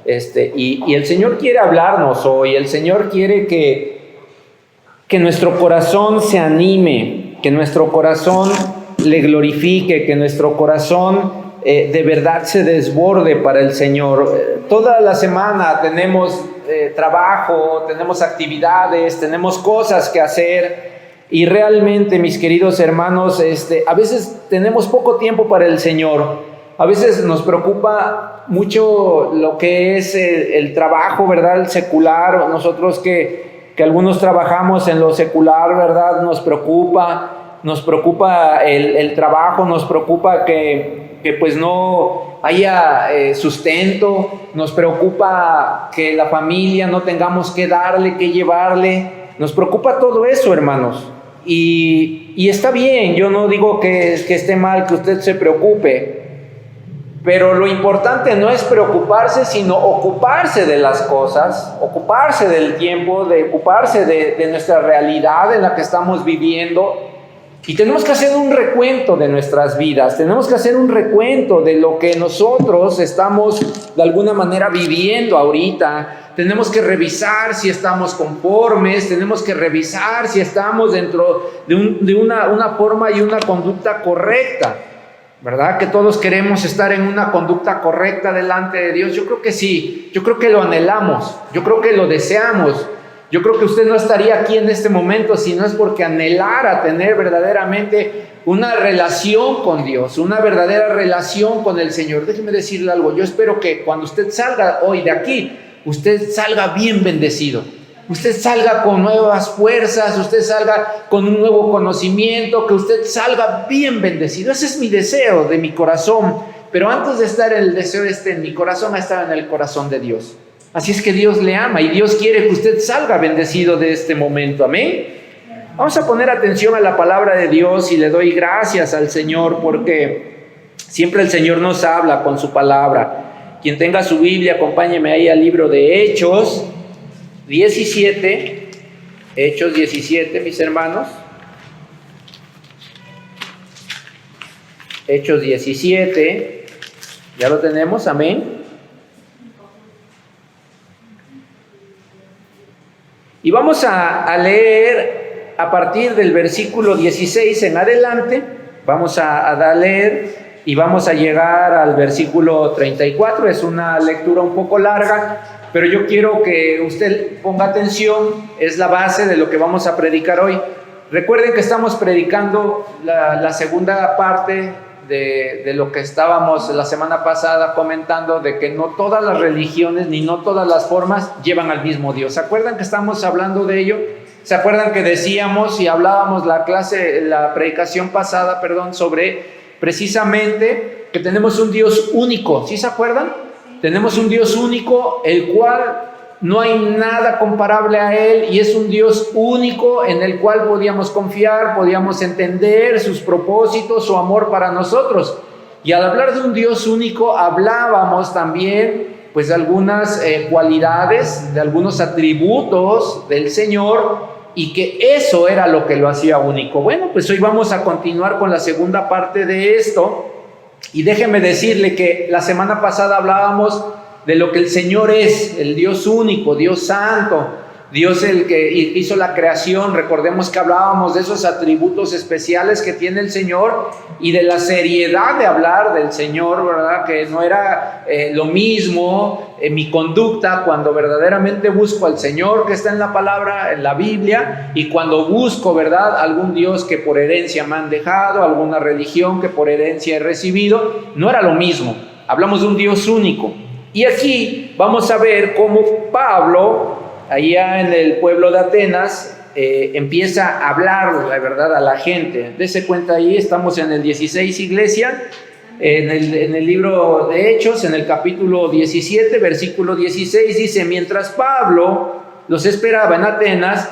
Y el Señor quiere hablarnos hoy, el Señor quiere que nuestro corazón se anime, que nuestro corazón le glorifique, que nuestro corazón de verdad se desborde para el Señor. Toda la semana tenemos trabajo, tenemos actividades, tenemos cosas que hacer y realmente, mis queridos hermanos, a veces tenemos poco tiempo para el Señor. A veces nos preocupa mucho lo que es el trabajo, ¿verdad? El secular. Nosotros que algunos trabajamos en lo secular, ¿verdad? Nos preocupa el trabajo, nos preocupa que pues no haya sustento, nos preocupa que la familia no tengamos que darle, que llevarle, nos preocupa todo eso, hermanos, y está bien, yo no digo que esté mal que usted se preocupe, pero lo importante no es preocuparse, sino ocuparse de las cosas, ocuparse del tiempo, ocuparse de nuestra realidad en la que estamos viviendo. Y tenemos que hacer un recuento de nuestras vidas, tenemos que hacer un recuento de lo que nosotros estamos de alguna manera viviendo ahorita. Tenemos que revisar si estamos conformes, tenemos que revisar si estamos dentro de una forma y una conducta correcta, ¿verdad? Que todos queremos estar en una conducta correcta delante de Dios. Yo creo que sí, yo creo que lo anhelamos, yo creo que lo deseamos. Yo creo que usted no estaría aquí en este momento si no es porque anhelara tener verdaderamente una relación con Dios, una verdadera relación con el Señor. Déjeme decirle algo, yo espero que cuando usted salga hoy de aquí, usted salga bien bendecido, usted salga con nuevas fuerzas, usted salga con un nuevo conocimiento, que usted salga bien bendecido. Ese es mi deseo de mi corazón, pero antes de estar el deseo en mi corazón, ha estado en el corazón de Dios. Así es que Dios le ama y Dios quiere que usted salga bendecido de este momento. Amén. Vamos a poner atención a la palabra de Dios y le doy gracias al Señor porque siempre el Señor nos habla con su palabra. Quien tenga su Biblia, acompáñeme ahí al libro de Hechos 17. Hechos 17, mis hermanos. Hechos 17. Ya lo tenemos, amén. Y vamos a leer a partir del versículo 16 en adelante, vamos a leer y vamos a llegar al versículo 34, es una lectura un poco larga, pero yo quiero que usted ponga atención, es la base de lo que vamos a predicar hoy. Recuerden que estamos predicando la segunda parte de lo que estábamos la semana pasada comentando, de que no todas las religiones ni no todas las formas llevan al mismo Dios. ¿Se acuerdan que estamos hablando de ello? ¿Se acuerdan que decíamos y hablábamos la predicación pasada, sobre precisamente que tenemos un Dios único? ¿Sí se acuerdan? Tenemos un Dios único, el cual no hay nada comparable a Él, y es un Dios único en el cual podíamos confiar, podíamos entender sus propósitos, su amor para nosotros. Y al hablar de un Dios único, hablábamos también pues de algunas cualidades, de algunos atributos del Señor, y que eso era lo que lo hacía único. Bueno, pues hoy vamos a continuar con la segunda parte de esto, y déjeme decirle que la semana pasada hablábamos de lo que el Señor es, el Dios único, Dios santo, Dios el que hizo la creación. Recordemos que hablábamos de esos atributos especiales que tiene el Señor y de la seriedad de hablar del Señor, ¿verdad? Que no era lo mismo mi conducta cuando verdaderamente busco al Señor que está en la palabra, en la Biblia, y cuando busco, ¿verdad?, algún Dios que por herencia me han dejado, alguna religión que por herencia he recibido. No era lo mismo. Hablamos de un Dios único. Y aquí vamos a ver cómo Pablo, allá en el pueblo de Atenas, empieza a hablar, la verdad, a la gente. Dese cuenta, ahí estamos en el 16, iglesia, en el libro de Hechos, en el capítulo 17, versículo 16, dice: mientras Pablo los esperaba en Atenas,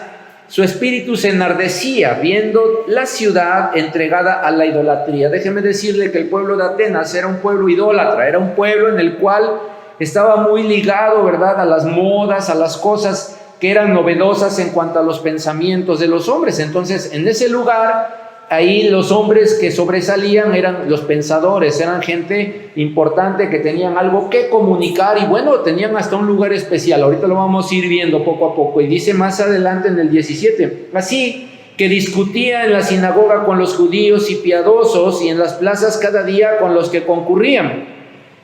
su espíritu se enardecía viendo la ciudad entregada a la idolatría. Déjeme decirle que el pueblo de Atenas era un pueblo idólatra, era un pueblo en el cual estaba muy ligado, ¿verdad?, a las modas, a las cosas que eran novedosas en cuanto a los pensamientos de los hombres. Entonces, en ese lugar ahí los hombres que sobresalían eran los pensadores, eran gente importante que tenían algo que comunicar y bueno, tenían hasta un lugar especial. Ahorita lo vamos a ir viendo poco a poco. Y dice más adelante en el 17, así que discutía en la sinagoga con los judíos y piadosos y en las plazas cada día con los que concurrían.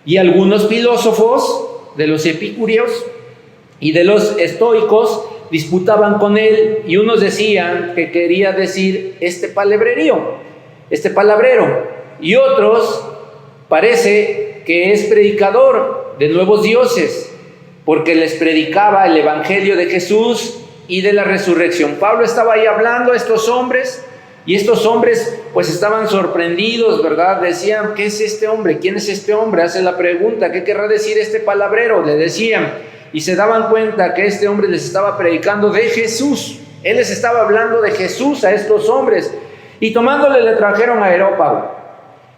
Y algunos filósofos de los epicúreos y de los estoicos disputaban con él y unos decían que quería decir este palabrero, y otros parece que es predicador de nuevos dioses, porque les predicaba el evangelio de Jesús y de la resurrección. Pablo estaba ahí hablando a estos hombres y estos hombres pues estaban sorprendidos, ¿verdad? Decían, ¿qué es este hombre? ¿Quién es este hombre? Hace la pregunta, ¿qué querrá decir este palabrero? Le decían. Y se daban cuenta que este hombre les estaba predicando de Jesús. Él les estaba hablando de Jesús a estos hombres. Y tomándole le trajeron a Areópago.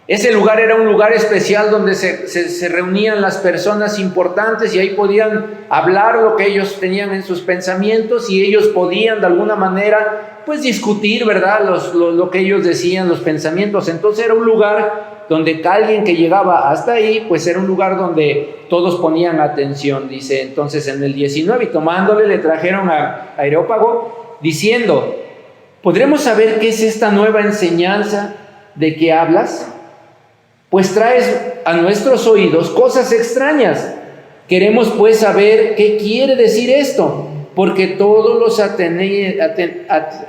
Ese lugar era un lugar especial donde se reunían las personas importantes y ahí podían hablar lo que ellos tenían en sus pensamientos y ellos podían de alguna manera pues discutir, ¿verdad? Lo que ellos decían, los pensamientos. Entonces era un lugar donde alguien que llegaba hasta ahí, pues era un lugar donde todos ponían atención, dice entonces en el 19, y tomándole le trajeron a Areópago, diciendo, ¿podremos saber qué es esta nueva enseñanza de que hablas? Pues traes a nuestros oídos cosas extrañas. Queremos pues saber qué quiere decir esto, porque todos los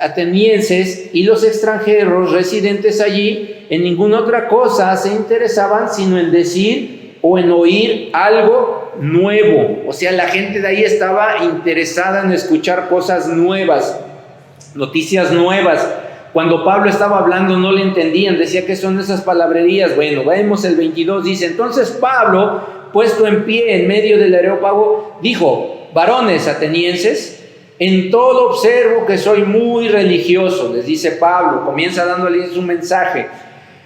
atenienses y los extranjeros residentes allí en ninguna otra cosa se interesaban sino en decir o en oír algo nuevo. O sea, la gente de ahí estaba interesada en escuchar cosas nuevas, noticias nuevas. Cuando Pablo estaba hablando no le entendían, decía, ¿qué son esas palabrerías? Bueno, vemos el 22, dice, entonces Pablo, puesto en pie en medio del Areópago, dijo, varones atenienses, en todo observo que soy muy religioso, les dice Pablo, comienza dándoles un mensaje,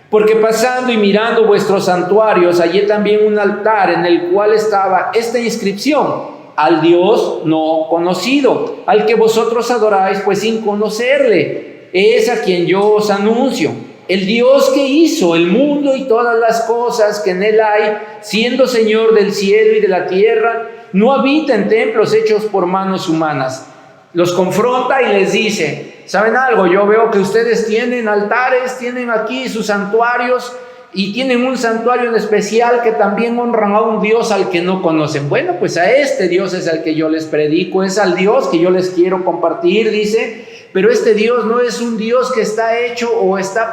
porque pasando y mirando vuestros santuarios, hallé también un altar en el cual estaba esta inscripción, al Dios no conocido, al que vosotros adoráis, pues sin conocerle, es a quien yo os anuncio. El Dios que hizo el mundo y todas las cosas que en él hay, siendo Señor del cielo y de la tierra, no habita en templos hechos por manos humanas. Los confronta y les dice, ¿saben algo? Yo veo que ustedes tienen altares, tienen aquí sus santuarios y tienen un santuario en especial que también honran a un Dios al que no conocen. Bueno, pues a este Dios es al que yo les predico, es al Dios que yo les quiero compartir, dice. Pero este Dios no es un Dios que está hecho o está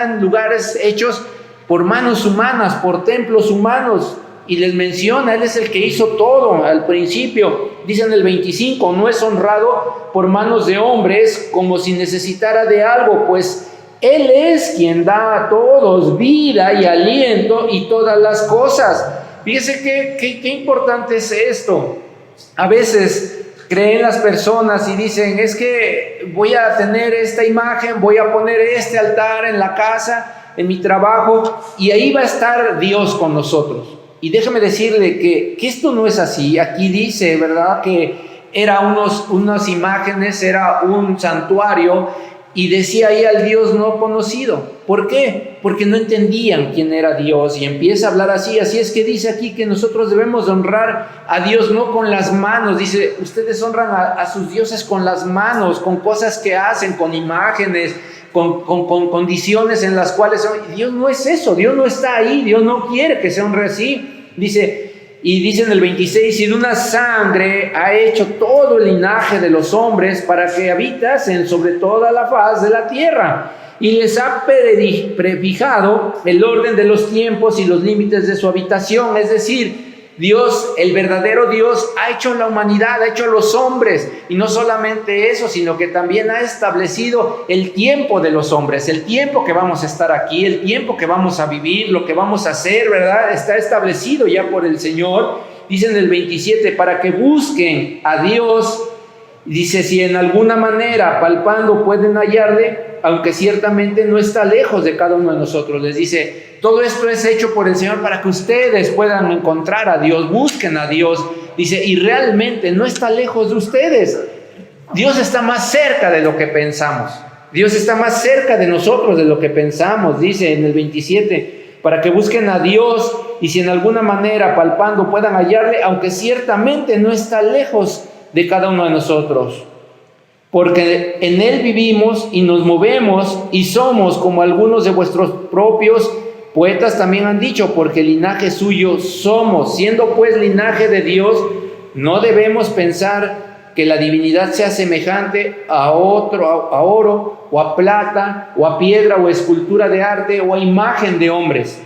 en lugares hechos por manos humanas, por templos humanos. Y les menciona, Él es el que hizo todo al principio. Dice en el 25, no es honrado por manos de hombres como si necesitara de algo, pues Él es quien da a todos vida y aliento y todas las cosas. Fíjese qué importante es esto. A veces creen las personas y dicen, es que voy a tener esta imagen, voy a poner este altar en la casa, en mi trabajo, y ahí va a estar Dios con nosotros. Y déjame decirle que esto no es así. Aquí dice, ¿verdad?, que era unas imágenes, era un santuario, y decía ahí al Dios no conocido. ¿Por qué? Porque no entendían quién era Dios, y empieza a hablar así. Así es que dice aquí que nosotros debemos honrar a Dios no con las manos. Dice, ustedes honran a sus dioses con las manos, con cosas que hacen, con imágenes, con condiciones en las cuales Dios no es eso, Dios no está ahí, Dios no quiere que se honre así. Dice en el 26, y de una sangre ha hecho todo el linaje de los hombres para que habitasen sobre toda la faz de la tierra, y les ha prefijado el orden de los tiempos y los límites de su habitación. Es decir, Dios, el verdadero Dios, ha hecho la humanidad, ha hecho los hombres, y no solamente eso, sino que también ha establecido el tiempo de los hombres, el tiempo que vamos a estar aquí, el tiempo que vamos a vivir, lo que vamos a hacer, ¿verdad? Está establecido ya por el Señor. Dice en el 27, para que busquen a Dios, dice, si en alguna manera palpando pueden hallarle, aunque ciertamente no está lejos de cada uno de nosotros. Les dice, todo esto es hecho por el Señor para que ustedes puedan encontrar a Dios, busquen a Dios. Dice, y realmente no está lejos de ustedes. Dios está más cerca de lo que pensamos. Dios está más cerca de nosotros de lo que pensamos, dice en el 27, para que busquen a Dios y si en alguna manera palpando puedan hallarle, aunque ciertamente no está lejos de cada uno de nosotros. Porque en Él vivimos y nos movemos y somos como algunos de vuestros propios poetas también han dicho, porque linaje suyo somos. Siendo pues linaje de Dios, no debemos pensar que la divinidad sea semejante a oro o a plata o a piedra o a escultura de arte o a imagen de hombres.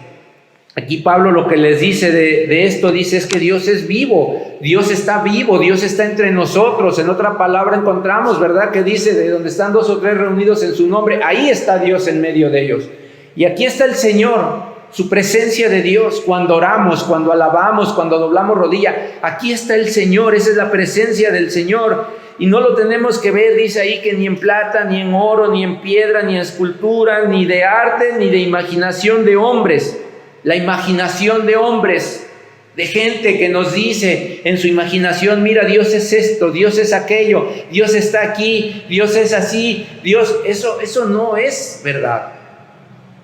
Aquí Pablo lo que les dice de esto, dice es que Dios es vivo, Dios está vivo, Dios está entre nosotros. En otra palabra encontramos, ¿verdad? Que dice de donde están 2 o 3 reunidos en su nombre, ahí está Dios en medio de ellos. Y aquí está el Señor, su presencia de Dios, cuando oramos, cuando alabamos, cuando doblamos rodilla. Aquí está el Señor, esa es la presencia del Señor. Y no lo tenemos que ver, dice ahí, que ni en plata, ni en oro, ni en piedra, ni en escultura, ni de arte, ni de imaginación de hombres. La imaginación de hombres, de gente que nos dice en su imaginación, mira, Dios es esto, Dios es aquello, Dios está aquí, Dios es así, Dios, eso no es verdad.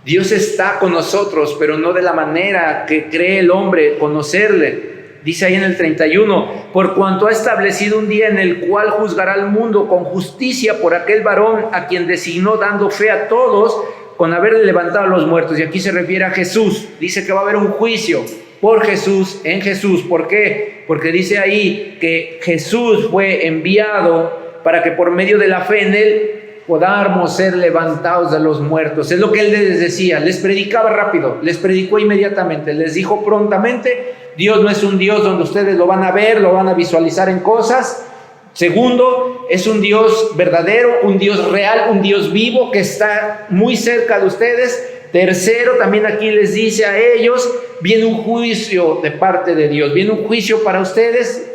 Dios está con nosotros, pero no de la manera que cree el hombre conocerle. Dice ahí en el 31, por cuanto ha establecido un día en el cual juzgará al mundo con justicia por aquel varón a quien designó, dando fe a todos con haberle levantado a los muertos. Y aquí se refiere a Jesús. Dice que va a haber un juicio por Jesús, en Jesús. ¿Por qué? Porque dice ahí que Jesús fue enviado para que por medio de la fe en Él podamos ser levantados de los muertos. Es lo que Él les decía, les predicaba rápido, les predicó inmediatamente, les dijo prontamente, Dios no es un Dios donde ustedes lo van a ver, lo van a visualizar en cosas. Segundo, es un Dios verdadero, un Dios real, un Dios vivo que está muy cerca de ustedes. Tercero, también aquí les dice a ellos, viene un juicio de parte de Dios, viene un juicio para ustedes,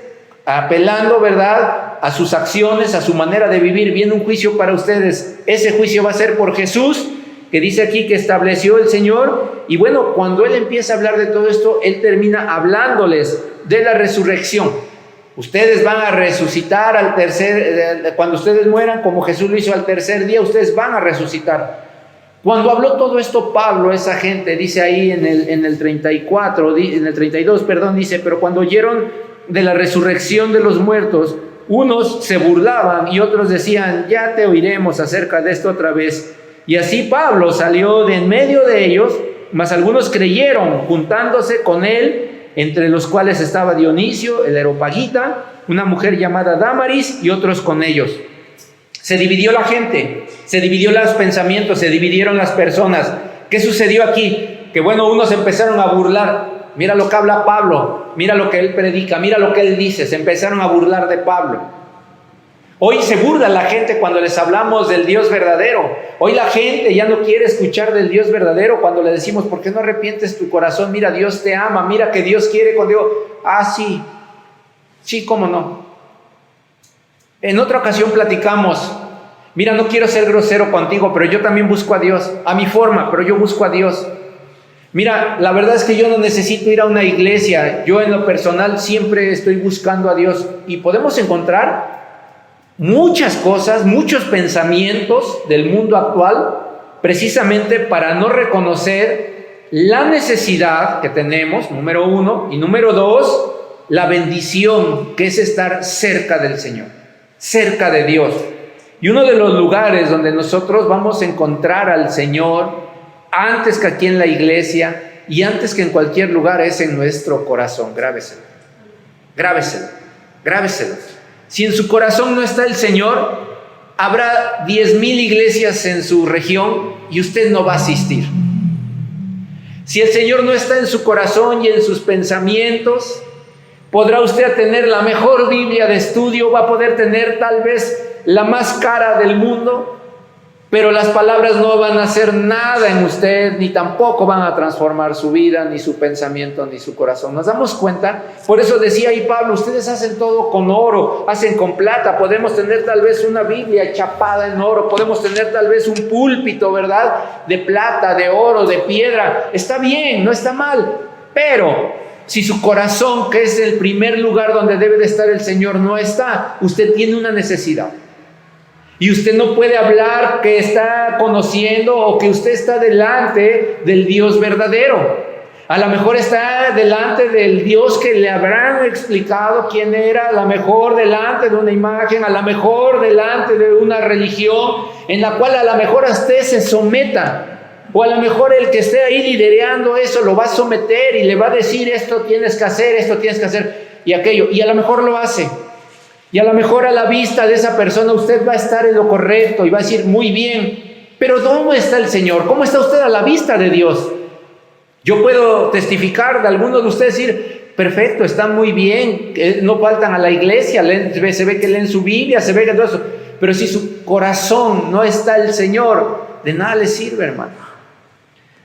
apelando, ¿verdad?, a sus acciones, a su manera de vivir, viene un juicio para ustedes. Ese juicio va a ser por Jesús, que dice aquí que estableció el Señor. Y bueno, cuando Él empieza a hablar de todo esto, Él termina hablándoles de la resurrección. Ustedes van a resucitar al cuando ustedes mueran, como Jesús lo hizo al tercer día, ustedes van a resucitar. Cuando habló todo esto Pablo, esa gente, dice ahí en el 32, dice, pero cuando oyeron de la resurrección de los muertos, unos se burlaban y otros decían, ya te oiremos acerca de esto otra vez. Y así Pablo salió de en medio de ellos, mas algunos creyeron, juntándose con él, entre los cuales estaba Dionisio, el Areopagita, una mujer llamada Dámaris y otros con ellos. Se dividió la gente, se dividió los pensamientos, se dividieron las personas. ¿Qué sucedió aquí? Que bueno, unos empezaron a burlar. Mira lo que habla Pablo, mira lo que él predica, mira lo que él dice. Se empezaron a burlar de Pablo. Hoy se burla la gente cuando les hablamos del Dios verdadero. Hoy la gente ya no quiere escuchar del Dios verdadero cuando le decimos, ¿por qué no arrepientes tu corazón? Mira, Dios te ama, mira que Dios quiere contigo. Ah, sí, cómo no. En otra ocasión platicamos, mira, no quiero ser grosero contigo, pero yo también busco a Dios, a mi forma, pero yo busco a Dios. Mira, la verdad es que yo no necesito ir a una iglesia, yo en lo personal siempre estoy buscando a Dios y podemos encontrar muchas cosas, muchos pensamientos del mundo actual, precisamente para no reconocer la necesidad que tenemos, número uno, y número dos, la bendición que es estar cerca del Señor, cerca de Dios. Y uno de los lugares donde nosotros vamos a encontrar al Señor, antes que aquí en la iglesia y antes que en cualquier lugar, es en nuestro corazón. Grábeselo, grábeselo, grábeselo. Si en su corazón no está el Señor, habrá 10,000 iglesias en su región y usted no va a asistir. Si el Señor no está en su corazón y en sus pensamientos, podrá usted tener la mejor Biblia de estudio, va a poder tener tal vez la más cara del mundo, pero las palabras no van a hacer nada en usted, ni tampoco van a transformar su vida, ni su pensamiento, ni su corazón. ¿Nos damos cuenta? Por eso decía ahí Pablo, ustedes hacen todo con oro, hacen con plata. Podemos tener tal vez una Biblia chapada en oro, podemos tener tal vez un púlpito, ¿verdad?, de plata, de oro, de piedra. Está bien, no está mal, pero si su corazón, que es el primer lugar donde debe de estar el Señor, no está, usted tiene una necesidad. Y usted no puede hablar que está conociendo o que usted está delante del Dios verdadero. A lo mejor está delante del Dios que le habrán explicado quién era, a lo mejor delante de una imagen, a lo mejor delante de una religión en la cual a lo mejor a usted se someta. O a lo mejor el que esté ahí liderando eso lo va a someter y le va a decir esto tienes que hacer y aquello. Y a lo mejor lo hace. Y a lo mejor a la vista de esa persona usted va a estar en lo correcto y va a decir muy bien. Pero ¿dónde está el Señor? ¿Cómo está usted a la vista de Dios? Yo puedo testificar de algunos de ustedes decir, perfecto, están muy bien, no faltan a la iglesia, se ve que leen su Biblia, se ve que todo eso. Pero si su corazón no está el Señor, de nada le sirve, hermano.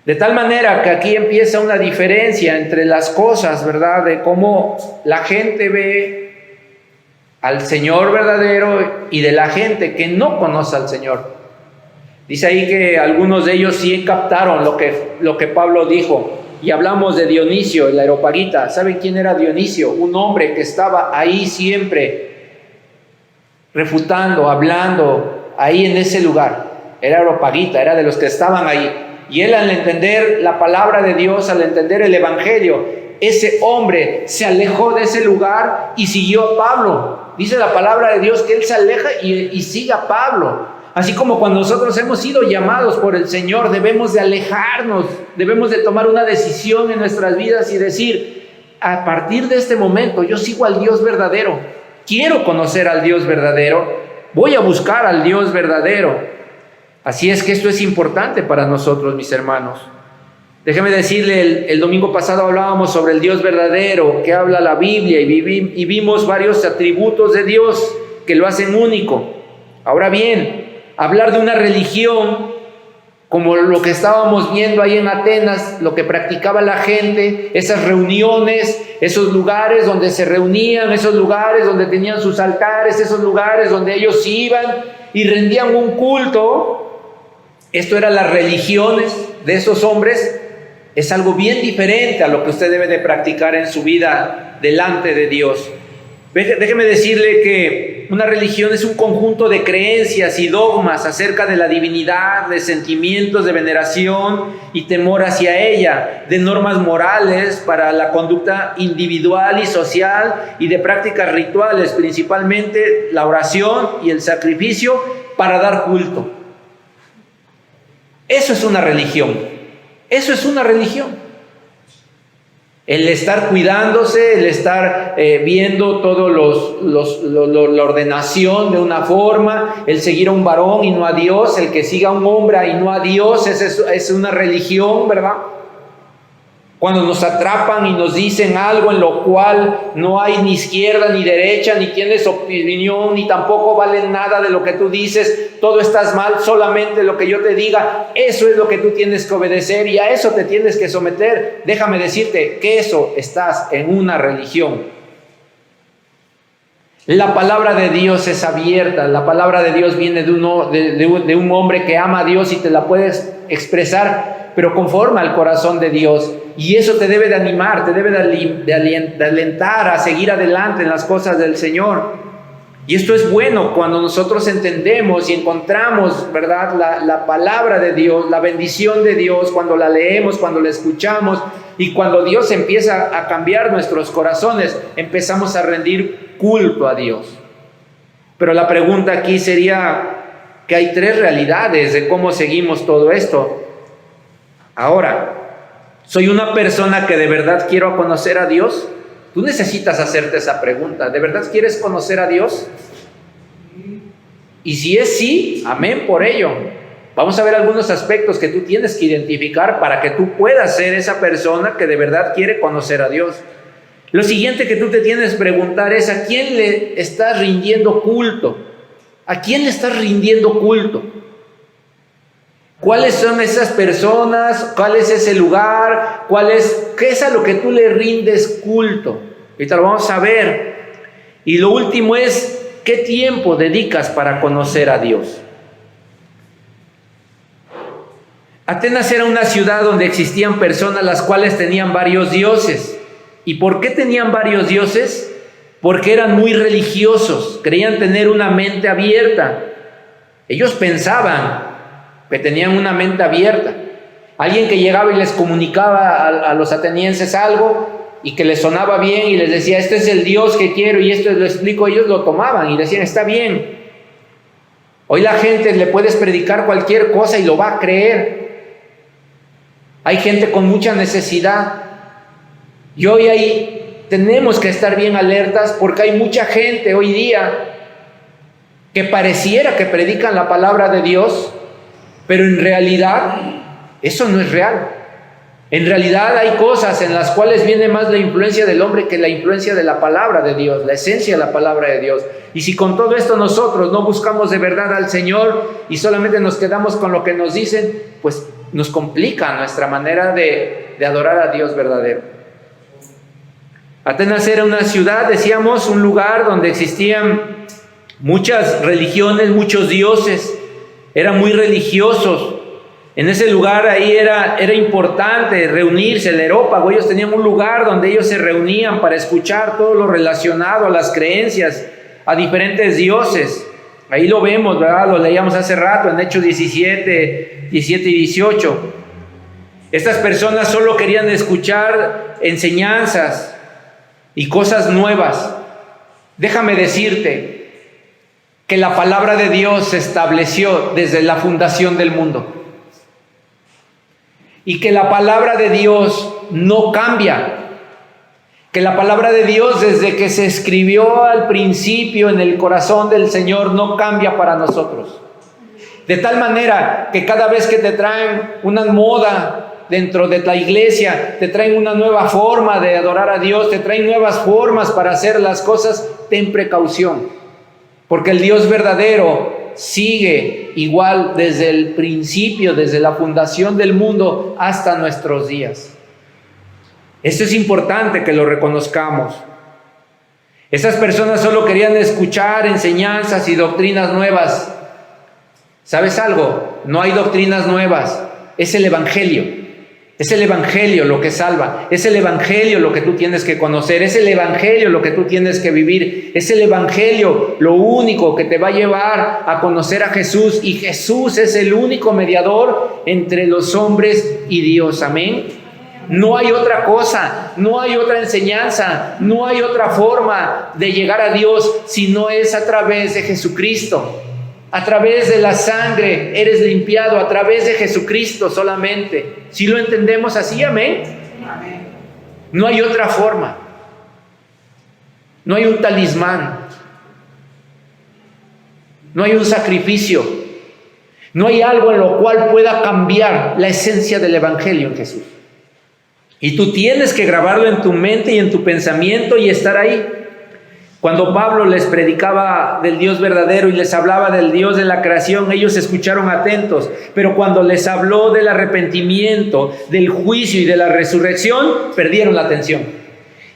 De tal manera que aquí empieza una diferencia entre las cosas, ¿verdad? De cómo la gente ve al Señor verdadero y de la gente que no conoce al Señor. Dice ahí que algunos de ellos sí captaron lo que Pablo dijo. Y hablamos de Dionisio, el Areopagita. ¿Saben quién era Dionisio? Un hombre que estaba ahí siempre, refutando, hablando, ahí en ese lugar. Era Areopagita, era de los que estaban ahí. Y él, al entender la palabra de Dios, al entender el evangelio, ese hombre se alejó de ese lugar y siguió a Pablo. Dice la palabra de Dios que él se aleja y sigue a Pablo. Así como cuando nosotros hemos sido llamados por el Señor, debemos de alejarnos, debemos de tomar una decisión en nuestras vidas y decir, a partir de este momento yo sigo al Dios verdadero, quiero conocer al Dios verdadero, voy a buscar al Dios verdadero. Así es que esto es importante para nosotros, mis hermanos. Déjeme decirle, el domingo pasado hablábamos sobre el Dios verdadero que habla la Biblia y vimos varios atributos de Dios que lo hacen único. Ahora bien, hablar de una religión como lo que estábamos viendo ahí en Atenas, lo que practicaba la gente, esas reuniones, esos lugares donde se reunían, esos lugares donde tenían sus altares, esos lugares donde ellos iban y rendían un culto. Esto eran las religiones de esos hombres. Es algo bien diferente a lo que usted debe de practicar en su vida delante de Dios. Déjeme decirle que una religión es un conjunto de creencias y dogmas acerca de la divinidad, de sentimientos de veneración y temor hacia ella, de normas morales para la conducta individual y social y de prácticas rituales, principalmente la oración y el sacrificio para dar culto. Eso es una religión. Eso es una religión. El estar cuidándose, el estar viendo todo la ordenación de una forma, el seguir a un varón y no a Dios, el que siga a un hombre y no a Dios, es una religión, ¿verdad? Cuando nos atrapan y nos dicen algo en lo cual no hay ni izquierda ni derecha, ni tienes opinión, ni tampoco vale nada de lo que tú dices, todo estás mal, solamente lo que yo te diga, eso es lo que tú tienes que obedecer y a eso te tienes que someter. Déjame decirte que eso estás en una religión. La palabra de Dios es abierta, la palabra de Dios viene de un hombre que ama a Dios y te la puedes expresar, pero conforme al corazón de Dios. Y eso te debe de animar, te debe de alentar a seguir adelante en las cosas del Señor. Y esto es bueno cuando nosotros entendemos y encontramos, ¿verdad?, la palabra de Dios, la bendición de Dios, cuando la leemos, cuando la escuchamos y cuando Dios empieza a cambiar nuestros corazones, empezamos a rendir culto a Dios. Pero la pregunta aquí sería que hay tres realidades de cómo seguimos todo esto. Ahora, ¿soy una persona que de verdad quiero conocer a Dios? Tú necesitas hacerte esa pregunta. ¿De verdad quieres conocer a Dios? Y si es sí, amén por ello. Vamos a ver algunos aspectos que tú tienes que identificar para que tú puedas ser esa persona que de verdad quiere conocer a Dios. Lo siguiente que tú te tienes que preguntar es: ¿a quién le estás rindiendo culto? ¿A quién le estás rindiendo culto? ¿Cuáles son esas personas? ¿Cuál es ese lugar? ¿Qué es a lo que tú le rindes culto? Ahorita lo vamos a ver. Y lo último es: ¿qué tiempo dedicas para conocer a Dios? Atenas era una ciudad donde existían personas las cuales tenían varios dioses. ¿Y por qué tenían varios dioses? Porque eran muy religiosos, creían tener una mente abierta. Ellos pensaban que tenían una mente abierta. Alguien que llegaba y les comunicaba a los atenienses algo y que les sonaba bien y les decía, este es el Dios que quiero y esto lo explico, ellos lo tomaban y decían, está bien. Hoy la gente le puedes predicar cualquier cosa y lo va a creer. Hay gente con mucha necesidad. Y hoy ahí tenemos que estar bien alertas porque hay mucha gente hoy día que pareciera que predican la palabra de Dios, pero en realidad eso no es real. En realidad hay cosas en las cuales viene más la influencia del hombre que la influencia de la palabra de Dios, la esencia de la palabra de Dios. Y si con todo esto nosotros no buscamos de verdad al Señor y solamente nos quedamos con lo que nos dicen, pues nos complica nuestra manera de adorar a Dios verdadero. Atenas era una ciudad, decíamos, un lugar donde existían muchas religiones, muchos dioses, eran muy religiosos. En ese lugar ahí era importante reunirse, el Areópago. Ellos tenían un lugar donde ellos se reunían para escuchar todo lo relacionado a las creencias, a diferentes dioses. Ahí lo vemos, ¿verdad? Lo leíamos hace rato en Hechos 17 y 18. Estas personas solo querían escuchar enseñanzas y cosas nuevas. Déjame decirte que la palabra de Dios se estableció desde la fundación del mundo. Y que la palabra de Dios no cambia. Que la palabra de Dios desde que se escribió al principio en el corazón del Señor no cambia para nosotros. De tal manera que cada vez que te traen una moda dentro de la iglesia, te traen una nueva forma de adorar a Dios, te traen nuevas formas para hacer las cosas, ten precaución. Porque el Dios verdadero sigue igual desde el principio, desde la fundación del mundo hasta nuestros días. Esto es importante que lo reconozcamos. Esas personas solo querían escuchar enseñanzas y doctrinas nuevas. ¿Sabes algo? No hay doctrinas nuevas, es el Evangelio. Es el Evangelio lo que salva, es el Evangelio lo que tú tienes que conocer, es el Evangelio lo que tú tienes que vivir, es el Evangelio lo único que te va a llevar a conocer a Jesús, y Jesús es el único mediador entre los hombres y Dios, amén. No hay otra cosa, no hay otra enseñanza, no hay otra forma de llegar a Dios si no es a través de Jesucristo. A través de la sangre eres limpiado, a través de Jesucristo solamente. ¿Sí lo entendemos así? Amén. Amén. No hay otra forma. No hay un talismán. No hay un sacrificio. No hay algo en lo cual pueda cambiar la esencia del Evangelio en Jesús. Y tú tienes que grabarlo en tu mente y en tu pensamiento y estar ahí. Cuando Pablo les predicaba del Dios verdadero y les hablaba del Dios de la creación, ellos escucharon atentos. Pero cuando les habló del arrepentimiento, del juicio y de la resurrección, perdieron la atención.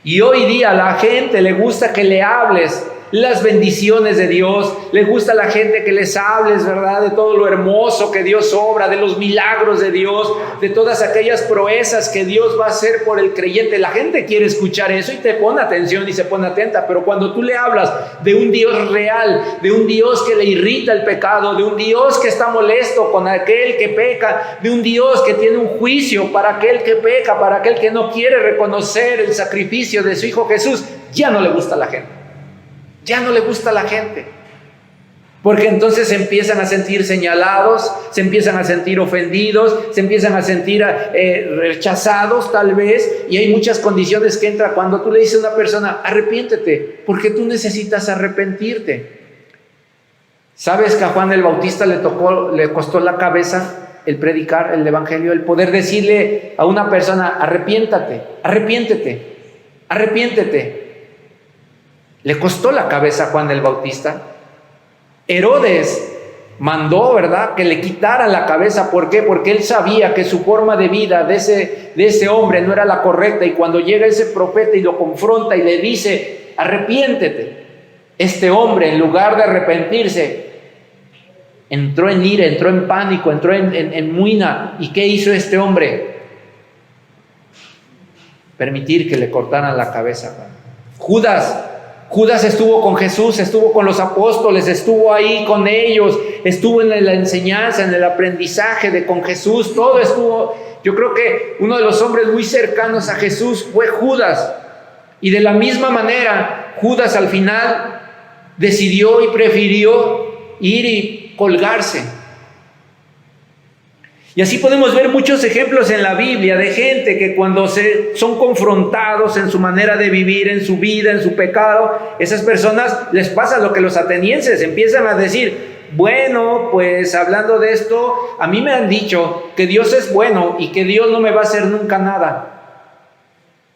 Y hoy día a la gente le gusta que le hables las bendiciones de Dios, le gusta a la gente que les hables, ¿verdad?, de todo lo hermoso que Dios obra, de los milagros de Dios, de todas aquellas proezas que Dios va a hacer por el creyente. La gente quiere escuchar eso y te pone atención y se pone atenta, pero cuando tú le hablas de un Dios real, de un Dios que le irrita el pecado, de un Dios que está molesto con aquel que peca, de un Dios que tiene un juicio para aquel que peca, para aquel que no quiere reconocer el sacrificio de su Hijo Jesús, ya no le gusta a la gente. Ya no le gusta a la gente, porque entonces se empiezan a sentir señalados, se empiezan a sentir ofendidos, se empiezan a sentir rechazados tal vez, y hay muchas condiciones que entran cuando tú le dices a una persona, arrepiéntete, porque tú necesitas arrepentirte. ¿Sabes que a Juan el Bautista le costó la cabeza el predicar el Evangelio, el poder decirle a una persona, arrepiéntate, arrepiéntete, arrepiéntete? Le costó la cabeza a Juan el Bautista. Herodes mandó, ¿verdad?, que le quitaran la cabeza. ¿Por qué? Porque él sabía que su forma de vida de ese hombre no era la correcta. Y cuando llega ese profeta y lo confronta y le dice, arrepiéntete, este hombre, en lugar de arrepentirse, entró en ira, entró en pánico, entró en muina. ¿Y qué hizo este hombre? Permitir que le cortaran la cabeza. Judas Judas estuvo con Jesús, estuvo con los apóstoles, estuvo ahí con ellos, estuvo en la enseñanza, en el aprendizaje con Jesús, todo estuvo. Yo creo que uno de los hombres muy cercanos a Jesús fue Judas. Y de la misma manera, Judas al final decidió y prefirió ir y colgarse. Y así podemos ver muchos ejemplos en la Biblia de gente que cuando son confrontados en su manera de vivir, en su vida, en su pecado, esas personas les pasa lo que los atenienses empiezan a decir: bueno, pues hablando de esto, a mí me han dicho que Dios es bueno y que Dios no me va a hacer nunca nada.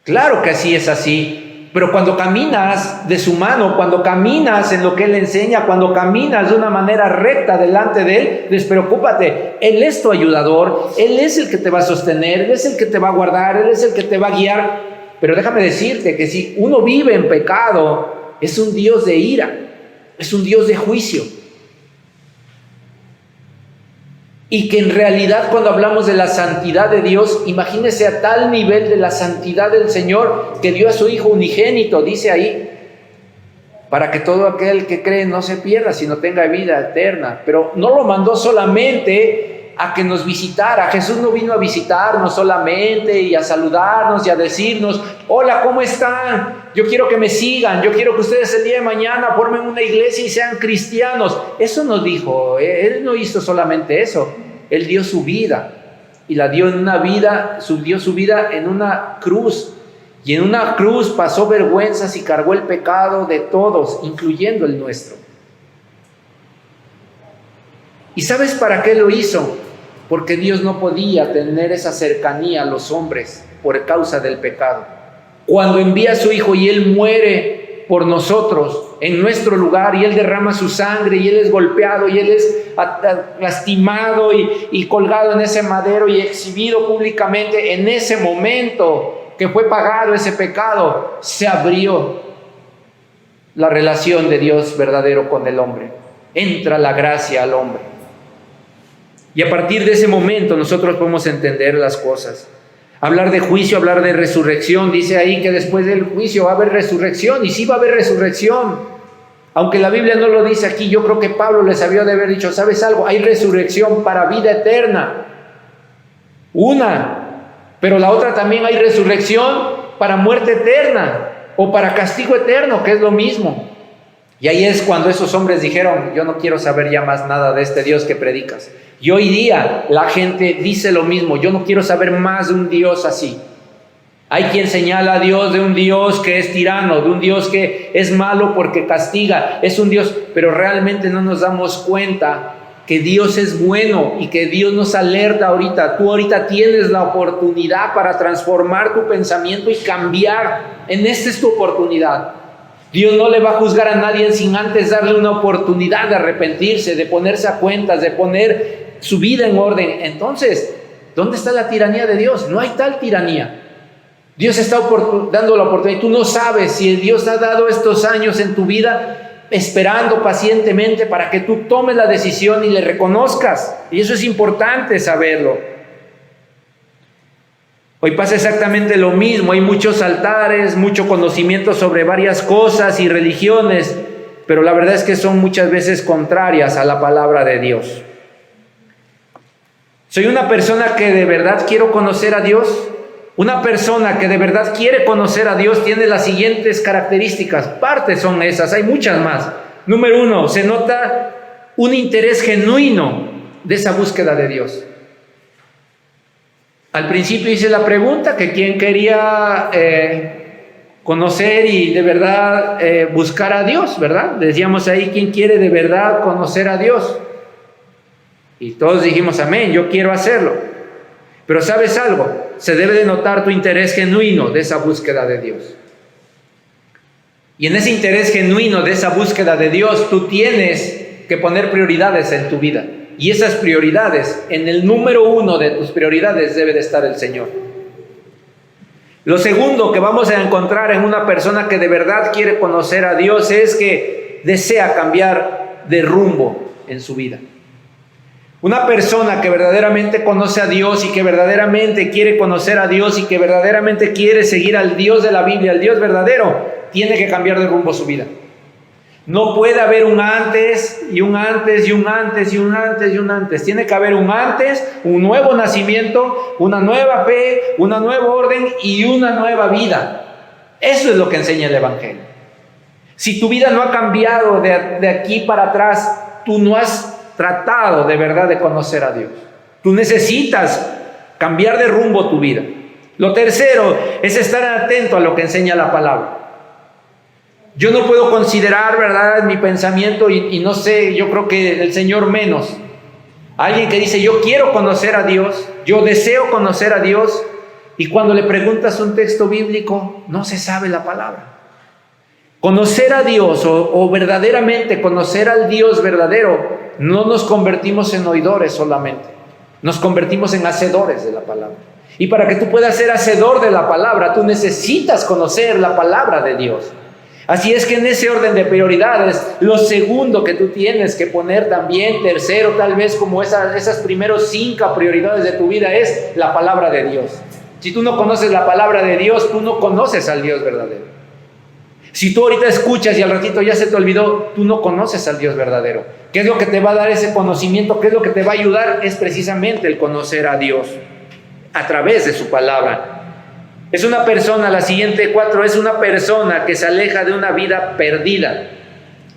Claro que sí es así. Pero cuando caminas de su mano, cuando caminas en lo que Él enseña, cuando caminas de una manera recta delante de Él, despreocúpate. Él es tu ayudador, Él es el que te va a sostener, Él es el que te va a guardar, Él es el que te va a guiar. Pero déjame decirte que si uno vive en pecado, es un Dios de ira, es un Dios de juicio. Y que en realidad cuando hablamos de la santidad de Dios, imagínese a tal nivel de la santidad del Señor que dio a su Hijo unigénito, dice ahí, para que todo aquel que cree no se pierda, sino tenga vida eterna. Pero no lo mandó solamente a que nos visitara. Jesús no vino a visitarnos solamente y a saludarnos y a decirnos: hola, ¿cómo están? Yo quiero que me sigan, yo quiero que ustedes el día de mañana formen una iglesia y sean cristianos. Eso no dijo, Él no hizo solamente eso. Él dio su vida y la dio en una vida, dio su vida en una cruz. Y en una cruz pasó vergüenzas y cargó el pecado de todos, incluyendo el nuestro. ¿Y sabes para qué lo hizo? Porque Dios no podía tener esa cercanía a los hombres por causa del pecado. Cuando envía a su Hijo y Él muere por nosotros en nuestro lugar, y Él derrama su sangre, y Él es golpeado, y Él es lastimado y colgado en ese madero y exhibido públicamente, en ese momento que fue pagado ese pecado, se abrió la relación de Dios verdadero con el hombre. Entra la gracia al hombre. Y a partir de ese momento nosotros podemos entender las cosas. Hablar de juicio, hablar de resurrección. Dice ahí que después del juicio va a haber resurrección. Y sí va a haber resurrección. Aunque la Biblia no lo dice aquí, yo creo que Pablo les había de haber dicho: ¿sabes algo? Hay resurrección para vida eterna. Una. Pero la otra también hay resurrección para muerte eterna o para castigo eterno, que es lo mismo. Y ahí es cuando esos hombres dijeron: yo no quiero saber ya más nada de este Dios que predicas. Y hoy día la gente dice lo mismo: yo no quiero saber más de un Dios así. Hay quien señala a Dios de un Dios que es tirano, de un Dios que es malo porque castiga, es un Dios, pero realmente no nos damos cuenta que Dios es bueno y que Dios nos alerta ahorita. Tú ahorita tienes la oportunidad para transformar tu pensamiento y cambiar. Esta es tu oportunidad. Dios no le va a juzgar a nadie sin antes darle una oportunidad de arrepentirse, de ponerse a cuentas, de poner su vida en orden. Entonces, ¿dónde está la tiranía de Dios? No hay tal tiranía. Dios está dando la oportunidad y tú no sabes si Dios ha dado estos años en tu vida esperando pacientemente para que tú tomes la decisión y le reconozcas. Y eso es importante saberlo. Hoy pasa exactamente lo mismo. Hay muchos altares, mucho conocimiento sobre varias cosas y religiones, pero la verdad es que son muchas veces contrarias a la palabra de Dios. Soy una persona que de verdad quiero conocer a Dios. Una persona que de verdad quiere conocer a Dios tiene las siguientes características. Partes son esas, hay muchas más. Número 1, se nota un interés genuino de esa búsqueda de Dios. Al principio hice la pregunta que quién quería conocer y de verdad buscar a Dios, ¿verdad? Decíamos ahí, ¿quién quiere de verdad conocer a Dios? Y todos dijimos amén, yo quiero hacerlo. Pero ¿sabes algo? Se debe de notar tu interés genuino de esa búsqueda de Dios. Y en ese interés genuino de esa búsqueda de Dios, tú tienes que poner prioridades en tu vida. Y esas prioridades, en el número 1 de tus prioridades debe de estar el Señor. Lo segundo que vamos a encontrar en una persona que de verdad quiere conocer a Dios es que desea cambiar de rumbo en su vida. Una persona que verdaderamente conoce a Dios y que verdaderamente quiere conocer a Dios y que verdaderamente quiere seguir al Dios de la Biblia, al Dios verdadero, tiene que cambiar de rumbo su vida. No puede haber un antes y un antes y un antes y un antes y un antes. Tiene que haber un antes, un nuevo nacimiento, una nueva fe, una nueva orden y una nueva vida. Eso es lo que enseña el Evangelio. Si tu vida no ha cambiado de aquí para atrás, tú no has tratado de verdad de conocer a Dios. Tú necesitas cambiar de rumbo tu vida. Lo tercero es estar atento a lo que enseña la palabra. Yo no puedo considerar, ¿verdad?, mi pensamiento y no sé, yo creo que el Señor menos. Alguien que dice, yo quiero conocer a Dios, yo deseo conocer a Dios, y cuando le preguntas un texto bíblico, no se sabe la palabra. Conocer a Dios o verdaderamente conocer al Dios verdadero, no nos convertimos en oidores solamente, nos convertimos en hacedores de la palabra. Y para que tú puedas ser hacedor de la palabra, tú necesitas conocer la palabra de Dios. Así es que en ese orden de prioridades, lo segundo que tú tienes que poner también, tercero tal vez como esas primeros 5 prioridades de tu vida, es la palabra de Dios. Si tú no conoces la palabra de Dios, tú no conoces al Dios verdadero. Si tú ahorita escuchas y al ratito ya se te olvidó, tú no conoces al Dios verdadero. ¿Qué es lo que te va a dar ese conocimiento? ¿Qué es lo que te va a ayudar? Es precisamente el conocer a Dios a través de su palabra. Es una persona, la siguiente 4, es una persona que se aleja de una vida perdida.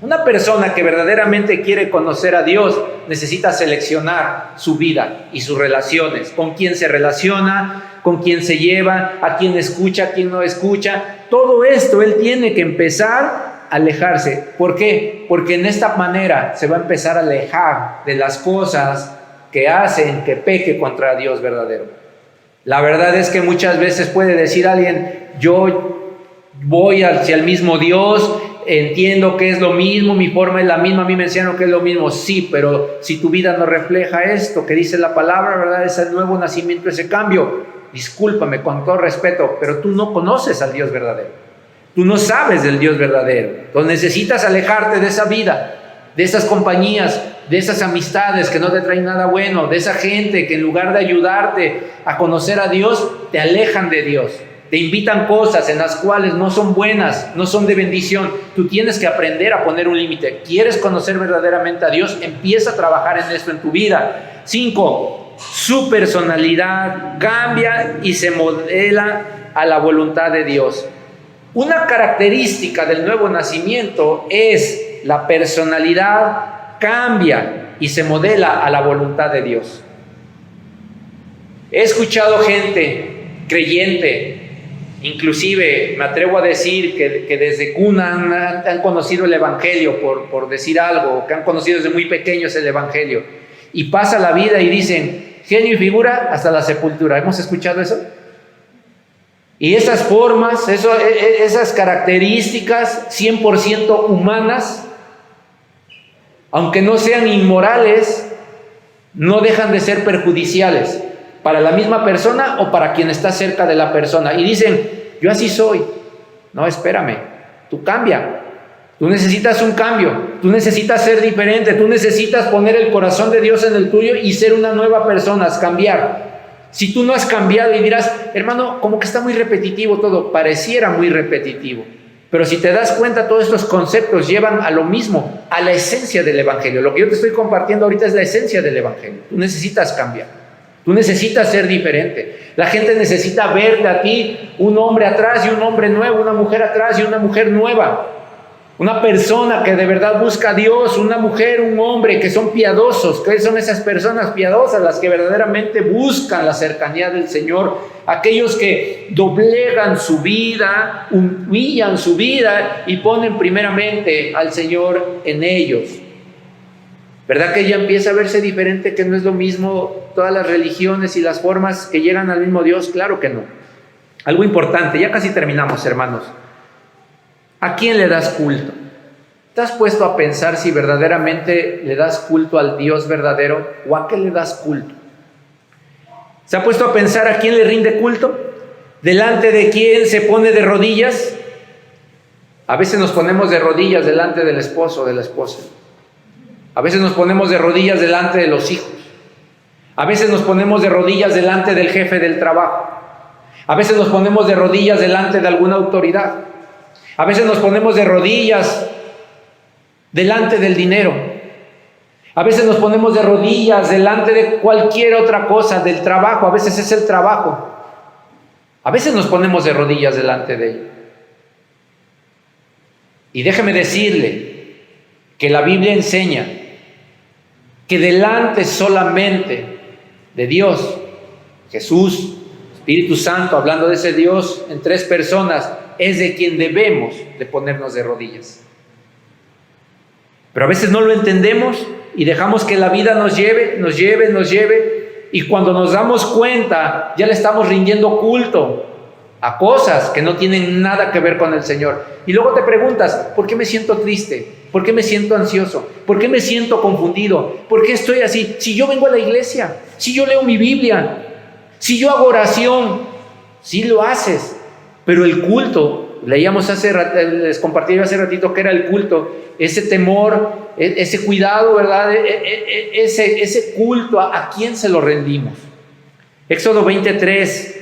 Una persona que verdaderamente quiere conocer a Dios necesita seleccionar su vida y sus relaciones, con quién se relaciona, con quién se lleva, a quién escucha, a quién no escucha. Todo esto él tiene que empezar a alejarse. ¿Por qué? Porque en esta manera se va a empezar a alejar de las cosas que hacen que peque contra Dios verdadero. La verdad es que muchas veces puede decir alguien, yo voy hacia el mismo Dios, entiendo que es lo mismo, mi forma es la misma, a mí me enseñaron que es lo mismo. Sí, pero si tu vida no refleja esto que dice la palabra, ¿verdad?, ese nuevo nacimiento, ese cambio, discúlpame con todo respeto, pero tú no conoces al Dios verdadero. Tú no sabes del Dios verdadero. Entonces necesitas alejarte de esa vida, de esas compañías, de esas amistades que no te traen nada bueno, de esa gente que en lugar de ayudarte a conocer a Dios, te alejan de Dios. Te invitan cosas en las cuales no son buenas, no son de bendición. Tú tienes que aprender a poner un límite. ¿Quieres conocer verdaderamente a Dios? Empieza a trabajar en esto en tu vida. 5, su personalidad cambia y se modela a la voluntad de Dios. Una característica del nuevo nacimiento es la personalidad cambia y se modela a la voluntad de Dios. He escuchado gente creyente, inclusive me atrevo a decir que desde cuna han conocido el Evangelio, por decir algo, que han conocido desde muy pequeños el Evangelio, y pasa la vida y dicen, genio y figura hasta la sepultura. ¿Hemos escuchado eso? Y esas formas, esas características 100% humanas, aunque no sean inmorales, no dejan de ser perjudiciales para la misma persona o para quien está cerca de la persona. Y dicen, yo así soy. No, espérame, tú cambia. Tú necesitas un cambio, tú necesitas ser diferente, tú necesitas poner el corazón de Dios en el tuyo y ser una nueva persona, cambiar. Si tú no has cambiado y dirás, hermano, como que está muy repetitivo todo, pareciera muy repetitivo. Pero si te das cuenta, todos estos conceptos llevan a lo mismo, a la esencia del Evangelio. Lo que yo te estoy compartiendo ahorita es la esencia del Evangelio. Tú necesitas cambiar. Tú necesitas ser diferente. La gente necesita verte a ti, un hombre atrás y un hombre nuevo, una mujer atrás y una mujer nueva. Una persona que de verdad busca a Dios, una mujer, un hombre que son piadosos. ¿Qué son esas personas piadosas? Las que verdaderamente buscan la cercanía del Señor. Aquellos que doblegan su vida, humillan su vida y ponen primeramente al Señor en ellos. ¿Verdad que ya empieza a verse diferente, que no es lo mismo todas las religiones y las formas que llegan al mismo Dios? Claro que no. Algo importante, ya casi terminamos, hermanos. ¿A quién le das culto? ¿Te has puesto a pensar si verdaderamente le das culto al Dios verdadero o a qué le das culto? ¿Se ha puesto a pensar a quién le rinde culto? ¿Delante de quién se pone de rodillas? A veces nos ponemos de rodillas delante del esposo o de la esposa. A veces nos ponemos de rodillas delante de los hijos. A veces nos ponemos de rodillas delante del jefe del trabajo. A veces nos ponemos de rodillas delante de alguna autoridad. A veces nos ponemos de rodillas delante del dinero. A veces nos ponemos de rodillas delante de cualquier otra cosa, del trabajo. A veces es el trabajo. A veces nos ponemos de rodillas delante de él. Y déjeme decirle que la Biblia enseña que delante solamente de Dios, Jesús, Espíritu Santo, hablando de ese Dios en tres personas, es de quien debemos de ponernos de rodillas. Pero a veces no lo entendemos y dejamos que la vida nos lleve, y cuando nos damos cuenta ya le estamos rindiendo culto a cosas que no tienen nada que ver con el Señor. Y luego te preguntas, ¿por qué me siento triste? ¿Por qué me siento ansioso? ¿Por qué me siento confundido? ¿Por qué estoy así? Si yo vengo a la iglesia, si yo leo mi Biblia, si yo hago oración, sí lo haces, pero el culto, leíamos les compartí hace ratito que era el culto, ese temor, ese cuidado, ¿verdad? Ese culto, ¿a quién se lo rendimos? Éxodo 23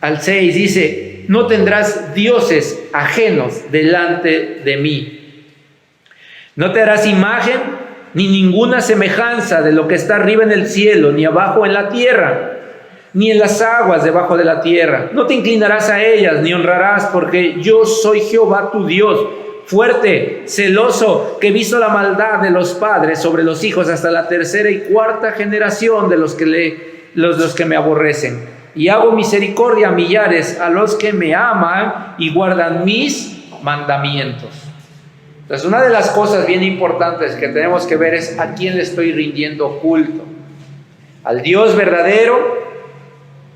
al 6 dice: no tendrás dioses ajenos delante de mí. No te harás imagen ni ninguna semejanza de lo que está arriba en el cielo, ni abajo en la tierra, ni en las aguas debajo de la tierra. No te inclinarás a ellas, ni honrarás, porque yo soy Jehová tu Dios, fuerte, celoso, que he visto la maldad de los padres sobre los hijos hasta la tercera y cuarta generación de los que me aborrecen. Y hago misericordia a millares, a los que me aman y guardan mis mandamientos. Entonces, una de las cosas bien importantes que tenemos que ver es a quién le estoy rindiendo culto. ¿Al Dios verdadero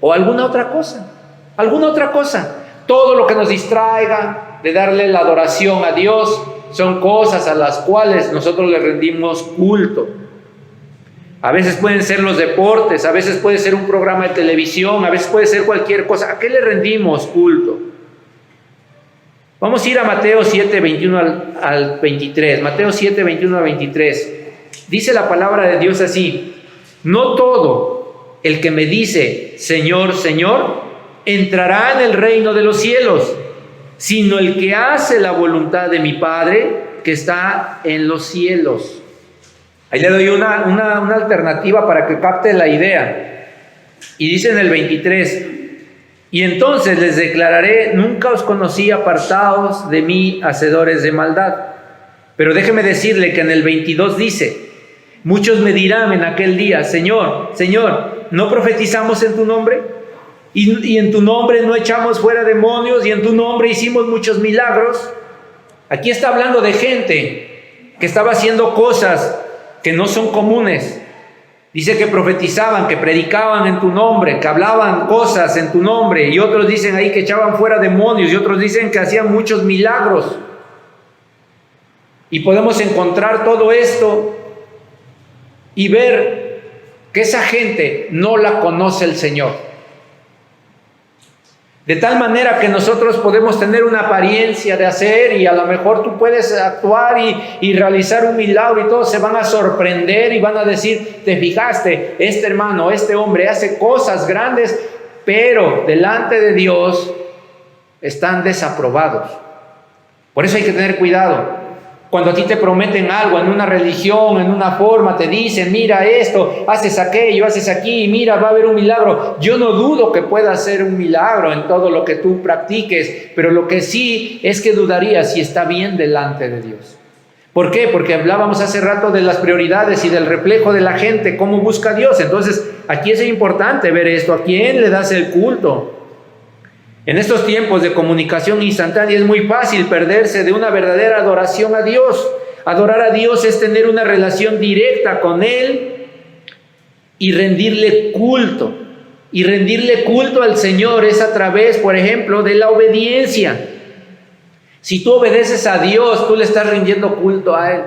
o alguna otra cosa? ¿Alguna otra cosa? Todo lo que nos distraiga de darle la adoración a Dios son cosas a las cuales nosotros le rendimos culto. A veces pueden ser los deportes, a veces puede ser un programa de televisión, a veces puede ser cualquier cosa. ¿A qué le rendimos culto? Vamos a ir a Mateo 7, 21 al 23. Mateo 7, 21 al 23. Dice la palabra de Dios así: no todo el que me dice Señor, Señor, entrará en el reino de los cielos, sino el que hace la voluntad de mi Padre que está en los cielos. Ahí le doy una alternativa para que capte la idea. Y dice en el 23: y entonces les declararé, nunca os conocí, apartaos de mí, hacedores de maldad. Pero déjeme decirle que en el 22 dice: muchos me dirán en aquel día, Señor, Señor, ¿no profetizamos en tu nombre? Y en tu nombre no echamos fuera demonios, y en tu nombre hicimos muchos milagros. Aquí está hablando de gente que estaba haciendo cosas que no son comunes. Dice que profetizaban, que predicaban en tu nombre, que hablaban cosas en tu nombre, y otros dicen ahí que echaban fuera demonios, y otros dicen que hacían muchos milagros. Y podemos encontrar todo esto y ver que esa gente no la conoce el Señor. De tal manera que nosotros podemos tener una apariencia de hacer, y a lo mejor tú puedes actuar y realizar un milagro, y todos se van a sorprender y van a decir: te fijaste, este hermano, este hombre hace cosas grandes, pero delante de Dios están desaprobados. Por eso hay que tener cuidado. Cuando a ti te prometen algo en una religión, en una forma, te dicen: mira esto, haces aquello, haces aquí, mira, va a haber un milagro. Yo no dudo que pueda ser un milagro en todo lo que tú practiques, pero lo que sí es que dudaría si está bien delante de Dios. ¿Por qué? Porque hablábamos hace rato de las prioridades y del reflejo de la gente, cómo busca a Dios. Entonces, aquí es importante ver esto: ¿a quién le das el culto? En estos tiempos de comunicación instantánea es muy fácil perderse de una verdadera adoración a Dios. Adorar a Dios es tener una relación directa con Él y rendirle culto. Y rendirle culto al Señor es a través, por ejemplo, de la obediencia. Si tú obedeces a Dios, tú le estás rindiendo culto a Él.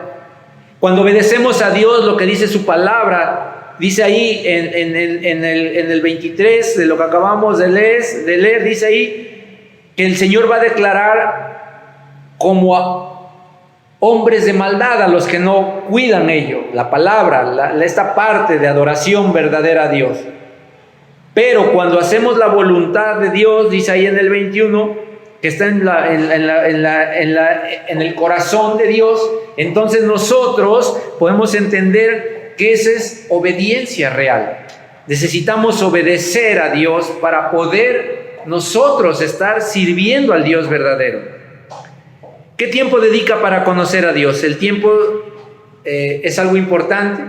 Cuando obedecemos a Dios, lo que dice su palabra, dice ahí en el 23 de lo que acabamos de leer, dice ahí que el Señor va a declarar como hombres de maldad a los que no cuidan ello, la palabra, esta parte de adoración verdadera a Dios. Pero cuando hacemos la voluntad de Dios, dice ahí en el 21, que está en el corazón de Dios, entonces nosotros podemos entender que esa es obediencia real. Necesitamos obedecer a Dios para poder nosotros estar sirviendo al Dios verdadero. ¿Qué tiempo dedica para conocer a Dios? El tiempo es algo importante.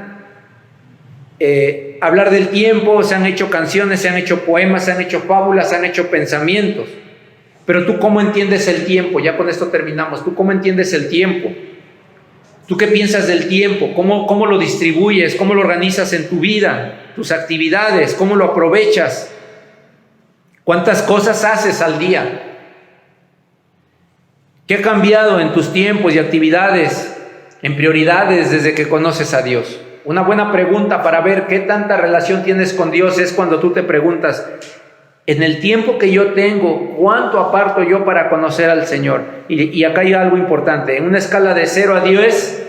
Hablar del tiempo, se han hecho canciones, se han hecho poemas, se han hecho fábulas, se han hecho pensamientos. Pero tú, ¿cómo entiendes el tiempo? Ya con esto terminamos. ¿Tú cómo entiendes el tiempo? ¿Tú qué piensas del tiempo? ¿Cómo lo distribuyes? ¿Cómo lo organizas en tu vida? ¿Tus actividades? ¿Cómo lo aprovechas? ¿Cuántas cosas haces al día? ¿Qué ha cambiado en tus tiempos y actividades, en prioridades desde que conoces a Dios? Una buena pregunta para ver qué tanta relación tienes con Dios es cuando tú te preguntas, en el tiempo que yo tengo, ¿cuánto aparto yo para conocer al Señor? Y acá hay algo importante. En una escala de 0 a 10,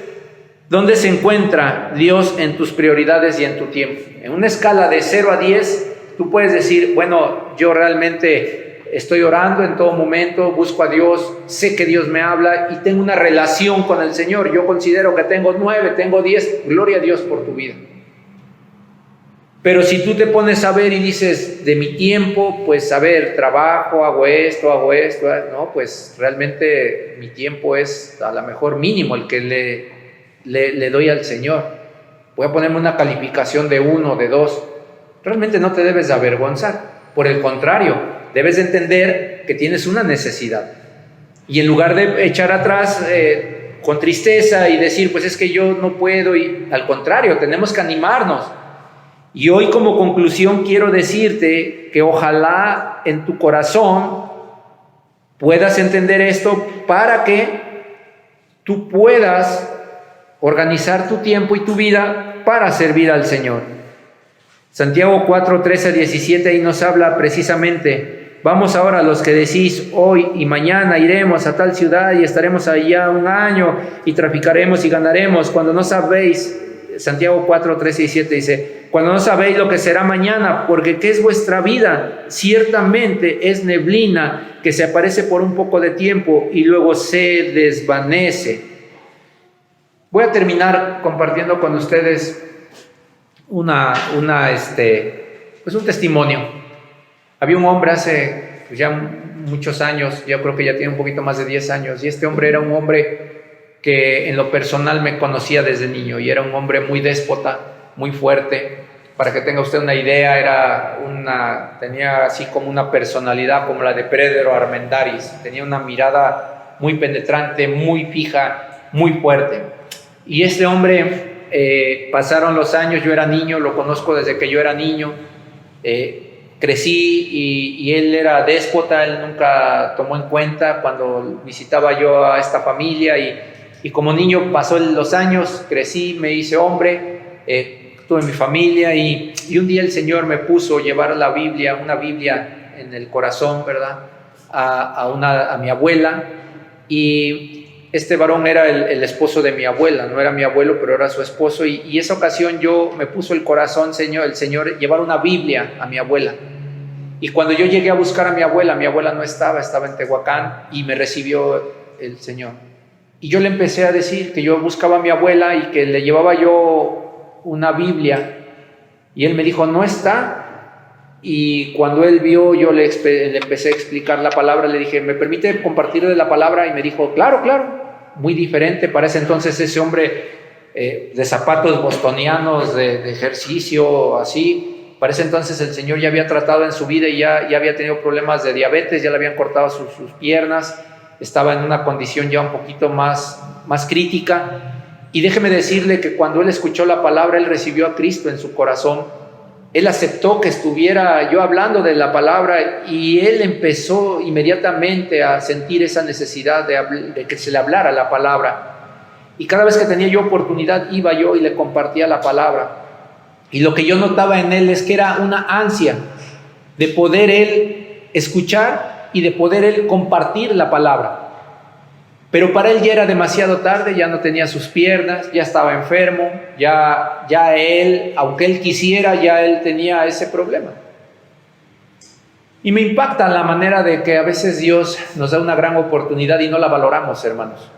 ¿dónde se encuentra Dios en tus prioridades y en tu tiempo? En una escala de 0 a 10, tú puedes decir, bueno, yo realmente estoy orando en todo momento, busco a Dios, sé que Dios me habla y tengo una relación con el Señor. Yo considero que tengo 9, tengo 10, gloria a Dios por tu vida. Pero si tú te pones a ver y dices, de mi tiempo, pues a ver, trabajo, hago esto, no, pues realmente mi tiempo es a lo mejor mínimo el que le doy al Señor. Voy a ponerme una calificación de 1, de 2. Realmente no te debes de avergonzar. Por el contrario, debes de entender que tienes una necesidad. Y en lugar de echar atrás con tristeza y decir, pues es que yo no puedo, y al contrario, tenemos que animarnos. Y hoy como conclusión quiero decirte que ojalá en tu corazón puedas entender esto para que tú puedas organizar tu tiempo y tu vida para servir al Señor. Santiago 4, 13-17 ahí nos habla precisamente, vamos ahora los que decís hoy y mañana iremos a tal ciudad y estaremos allá 1 año y traficaremos y ganaremos, cuando no sabéis, Santiago 4, 13 y 7 dice, cuando no sabéis lo que será mañana, porque ¿qué es vuestra vida? Ciertamente es neblina que se aparece por un poco de tiempo y luego se desvanece. Voy a terminar compartiendo con ustedes un testimonio. Había un hombre hace ya muchos años, yo creo que ya tiene un poquito más de 10 años, y este hombre era un hombre que en lo personal me conocía desde niño, y era un hombre muy déspota, muy fuerte. Para que tenga usted una idea, tenía así como una personalidad como la de Pedro Armendáriz, tenía una mirada muy penetrante, muy fija, muy fuerte. Y este hombre, pasaron los años, yo era niño, lo conozco desde que yo era niño, crecí y él era déspota, él nunca tomó en cuenta cuando visitaba yo a esta familia y como niño pasó los años, crecí, me hice hombre, tuve mi familia y un día el Señor me puso llevar una Biblia en el corazón, ¿verdad? A mi abuela, y este varón era el esposo de mi abuela, no era mi abuelo, pero era su esposo, y esa ocasión me puso el corazón, el Señor, llevar una Biblia a mi abuela. Y cuando yo llegué a buscar a mi abuela no estaba en Tehuacán, y me recibió el Señor. Y yo le empecé a decir que yo buscaba a mi abuela y que le llevaba yo una Biblia, y él me dijo, no está. Y cuando él vio, yo le empecé a explicar la palabra, le dije, ¿me permite compartirle la palabra? Y me dijo, claro, muy diferente. Para ese entonces ese hombre de zapatos bostonianos, de ejercicio, así, para ese entonces el Señor ya había tratado en su vida y ya había tenido problemas de diabetes, ya le habían cortado sus piernas, estaba en una condición ya un poquito más crítica. Y déjeme decirle que cuando él escuchó la palabra, él recibió a Cristo en su corazón. Él aceptó que estuviera yo hablando de la palabra, y él empezó inmediatamente a sentir esa necesidad de que se le hablara la palabra. Y cada vez que tenía yo oportunidad, iba yo y le compartía la palabra. Y lo que yo notaba en él es que era una ansia de poder él escuchar y de poder él compartir la palabra. Pero para él ya era demasiado tarde, ya no tenía sus piernas, ya estaba enfermo, ya él, aunque él quisiera, ya él tenía ese problema. Y me impacta la manera de que a veces Dios nos da una gran oportunidad y no la valoramos, hermanos.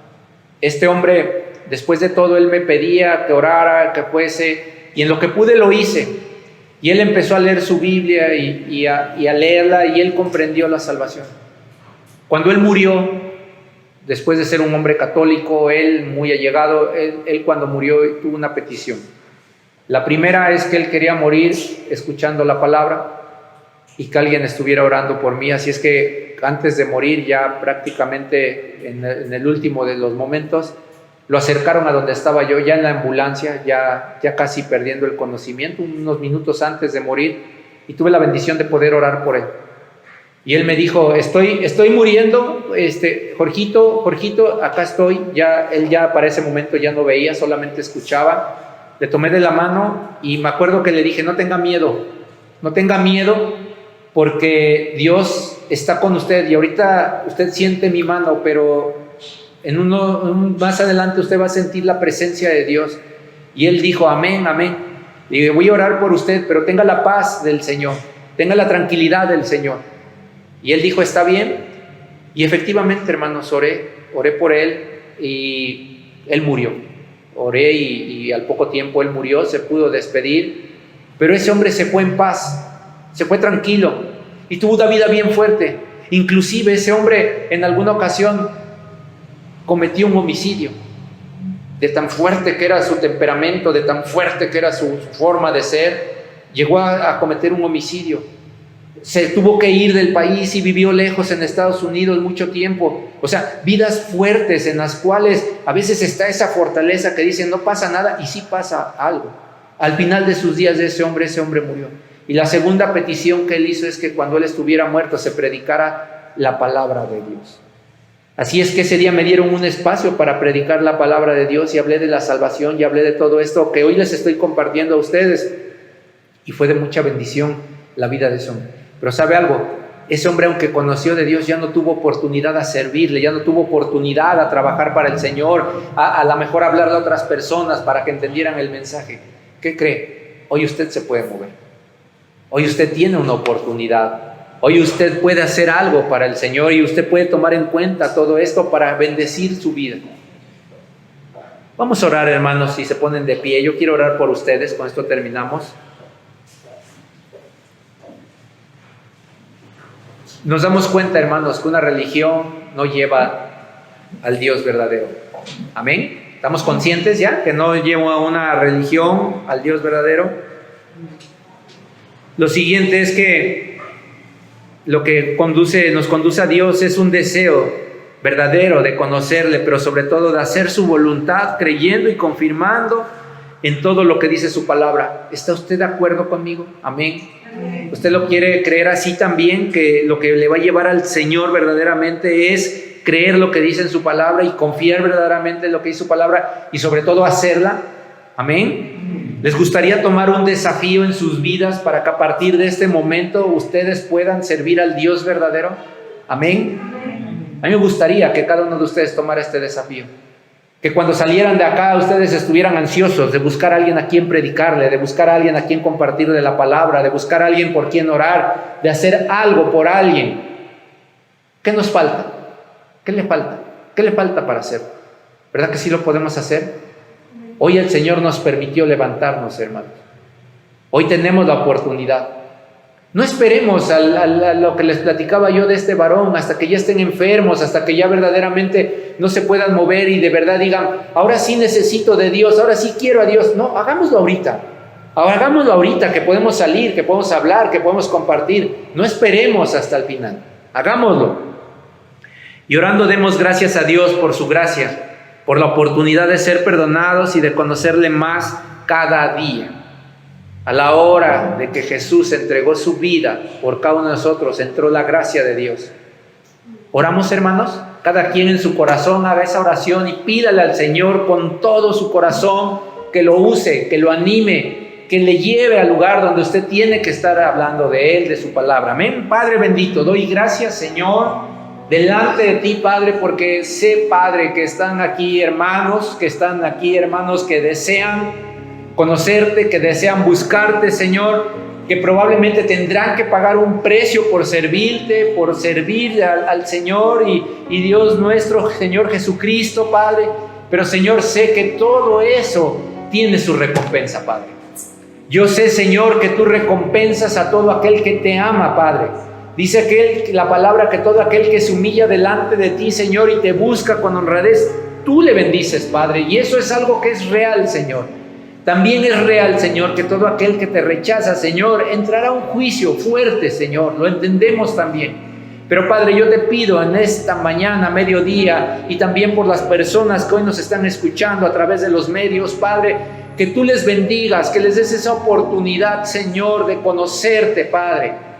Este hombre, después de todo, él me pedía que orara, que fuese, y en lo que pude lo hice. Y él empezó a leer su Biblia y a leerla, y él comprendió la salvación. Cuando él murió, después de ser un hombre católico, él muy allegado, él cuando murió tuvo una petición. La primera es que él quería morir escuchando la palabra y que alguien estuviera orando por mí. Así es que antes de morir, ya prácticamente en el último de los momentos, lo acercaron a donde estaba yo, ya en la ambulancia, ya casi perdiendo el conocimiento, unos minutos antes de morir, y tuve la bendición de poder orar por él. Y él me dijo, estoy muriendo, Jorgito, acá estoy. Él ya para ese momento ya no veía, solamente escuchaba. Le tomé de la mano y me acuerdo que le dije, no tenga miedo, porque Dios está con usted, y ahorita usted siente mi mano, pero más adelante usted va a sentir la presencia de Dios. Y él dijo, amén, amén. Y dije, voy a orar por usted, pero tenga la paz del Señor, tenga la tranquilidad del Señor. Y él dijo, está bien. Y efectivamente, hermanos, oré por él, y él murió. Oré y al poco tiempo él murió, se pudo despedir, pero ese hombre se fue en paz, se fue tranquilo y tuvo una vida bien fuerte. Inclusive ese hombre en alguna ocasión cometió un homicidio, de tan fuerte que era su temperamento, de tan fuerte que era su forma de ser, llegó a cometer un homicidio. Se tuvo que ir del país y vivió lejos en Estados Unidos mucho tiempo. O sea, vidas fuertes en las cuales a veces está esa fortaleza que dice no pasa nada, y sí pasa algo. Al final de sus días de ese hombre murió. Y la segunda petición que él hizo es que cuando él estuviera muerto se predicara la palabra de Dios. Así es que ese día me dieron un espacio para predicar la palabra de Dios, y hablé de la salvación y hablé de todo esto que hoy les estoy compartiendo a ustedes, y fue de mucha bendición la vida de ese hombre. Pero ¿sabe algo? Ese hombre, aunque conoció de Dios, ya no tuvo oportunidad a servirle, ya no tuvo oportunidad a trabajar para el Señor, a lo mejor hablarle a otras personas para que entendieran el mensaje. ¿Qué cree? Hoy usted se puede mover. Hoy usted tiene una oportunidad. Hoy usted puede hacer algo para el Señor, y usted puede tomar en cuenta todo esto para bendecir su vida. Vamos a orar, hermanos, si se ponen de pie. Yo quiero orar por ustedes, con esto terminamos. Nos damos cuenta, hermanos, que una religión no lleva al Dios verdadero. Amén. ¿Estamos conscientes ya que no lleva una religión al Dios verdadero? Lo siguiente es que lo que nos conduce a Dios es un deseo verdadero de conocerle, pero sobre todo de hacer su voluntad, creyendo y confirmando en todo lo que dice su palabra. ¿Está usted de acuerdo conmigo? Amén. ¿Usted lo quiere creer así también, que lo que le va a llevar al Señor verdaderamente es creer lo que dice en su palabra y confiar verdaderamente en lo que dice su palabra, y sobre todo hacerla? Amén. ¿Les gustaría tomar un desafío en sus vidas para que a partir de este momento ustedes puedan servir al Dios verdadero? Amén. A mí me gustaría que cada uno de ustedes tomara este desafío, que cuando salieran de acá ustedes estuvieran ansiosos de buscar a alguien a quien predicarle, de buscar a alguien a quien compartirle la palabra, de buscar a alguien por quien orar, de hacer algo por alguien. ¿Qué nos falta? ¿Qué le falta? ¿Qué le falta para hacerlo? ¿Verdad que sí lo podemos hacer? Hoy el Señor nos permitió levantarnos, hermanos. Hoy tenemos la oportunidad. No esperemos a lo que les platicaba yo de este varón, hasta que ya estén enfermos, hasta que ya verdaderamente no se puedan mover y de verdad digan, ahora sí necesito de Dios, ahora sí quiero a Dios. No, hagámoslo ahorita. Hagámoslo ahorita, que podemos salir, que podemos hablar, que podemos compartir. No esperemos hasta el final. Hagámoslo. Y orando demos gracias a Dios por su gracia, por la oportunidad de ser perdonados y de conocerle más cada día. A la hora de que Jesús entregó su vida por cada uno de nosotros, entró la gracia de Dios. Oramos, hermanos, cada quien en su corazón haga esa oración y pídale al Señor con todo su corazón que lo use, que lo anime, que le lleve al lugar donde usted tiene que estar hablando de Él, de su palabra. Amén. Padre bendito, doy gracias, Señor, delante de ti, Padre, porque sé, Padre, que están aquí hermanos, que desean conocerte, que desean buscarte, Señor, que probablemente tendrán que pagar un precio por servirte, por servir al Señor y Dios nuestro, Señor Jesucristo, Padre. Pero, Señor, sé que todo eso tiene su recompensa, Padre. Yo sé, Señor, que tú recompensas a todo aquel que te ama, Padre. Dice la palabra que todo aquel que se humilla delante de ti, Señor, y te busca con honradez, tú le bendices, Padre. Y eso es algo que es real, Señor. También es real, Señor, que todo aquel que te rechaza, Señor, entrará a un juicio fuerte, Señor. Lo entendemos también. Pero, Padre, yo te pido en esta mañana, mediodía, y también por las personas que hoy nos están escuchando a través de los medios, Padre, que tú les bendigas, que les des esa oportunidad, Señor, de conocerte, Padre.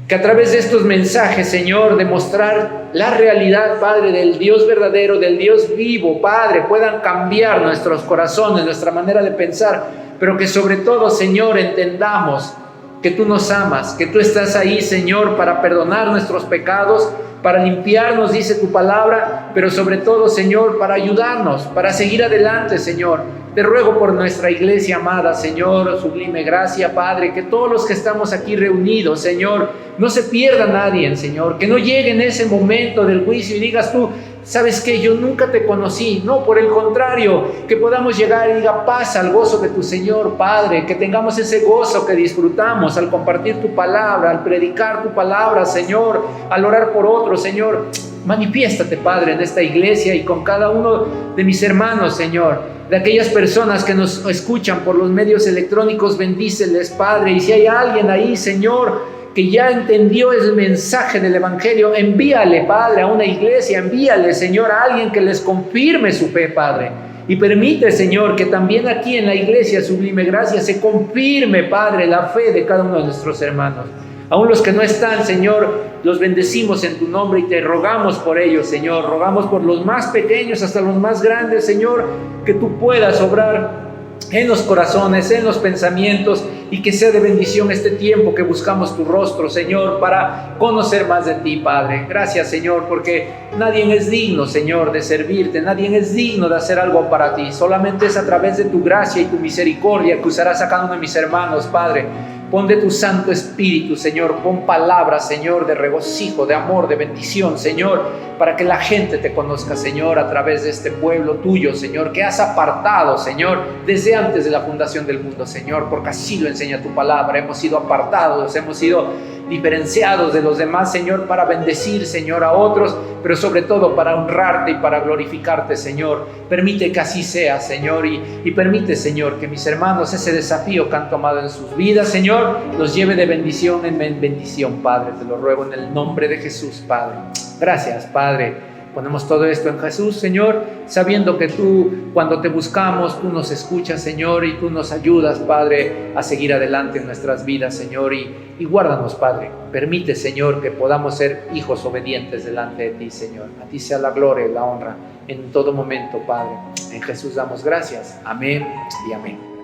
Que a través de estos mensajes, Señor, de mostrar la realidad, Padre, del Dios verdadero, del Dios vivo, Padre, puedan cambiar nuestros corazones, nuestra manera de pensar, pero que sobre todo, Señor, entendamos que tú nos amas, que tú estás ahí, Señor, para perdonar nuestros pecados, para limpiarnos, dice tu palabra, pero sobre todo, Señor, para ayudarnos, para seguir adelante, Señor. Te ruego por nuestra iglesia amada, Señor, sublime gracia, Padre, que todos los que estamos aquí reunidos, Señor, no se pierda nadie, Señor, que no llegue en ese momento del juicio y digas tú, ¿sabes qué? Yo nunca te conocí. No, por el contrario, que podamos llegar y diga paz al gozo de tu Señor, Padre, que tengamos ese gozo que disfrutamos al compartir tu palabra, al predicar tu palabra, Señor, al orar por otros, Señor. Manifiéstate, Padre, en esta iglesia y con cada uno de mis hermanos, Señor, de aquellas personas que nos escuchan por los medios electrónicos, bendíceles, Padre. Y si hay alguien ahí, Señor, que ya entendió el mensaje del Evangelio, envíale, Padre, a una iglesia, envíale, Señor, a alguien que les confirme su fe, Padre. Y permite, Señor, que también aquí en la iglesia Sublime Gracia se confirme, Padre, la fe de cada uno de nuestros hermanos. Aún los que no están, Señor, los bendecimos en tu nombre y te rogamos por ellos, Señor. Rogamos por los más pequeños hasta los más grandes, Señor, que tú puedas obrar en los corazones, en los pensamientos, y que sea de bendición este tiempo que buscamos tu rostro, Señor, para conocer más de ti, Padre. Gracias, Señor, porque nadie es digno, Señor, de servirte, nadie es digno de hacer algo para ti. Solamente es a través de tu gracia y tu misericordia que usarás a cada uno de mis hermanos, Padre. Pon de tu Santo Espíritu, Señor, pon palabras, Señor, de regocijo, de amor, de bendición, Señor, para que la gente te conozca, Señor, a través de este pueblo tuyo, Señor, que has apartado, Señor, desde antes de la fundación del mundo, Señor, porque así lo enseña tu palabra. Hemos sido apartados, hemos sido diferenciados de los demás, Señor, para bendecir, Señor, a otros, pero sobre todo para honrarte y para glorificarte, Señor. Permite que así sea, Señor, y permite, Señor, que mis hermanos ese desafío que han tomado en sus vidas, Señor, los lleve de bendición en bendición, Padre. Te lo ruego en el nombre de Jesús, Padre. Gracias, Padre. Ponemos todo esto en Jesús, Señor, sabiendo que tú, cuando te buscamos, tú nos escuchas, Señor, y tú nos ayudas, Padre, a seguir adelante en nuestras vidas, Señor, y guárdanos, Padre. Permite, Señor, que podamos ser hijos obedientes delante de ti, Señor. A ti sea la gloria y la honra en todo momento, Padre. En Jesús damos gracias. Amén y amén.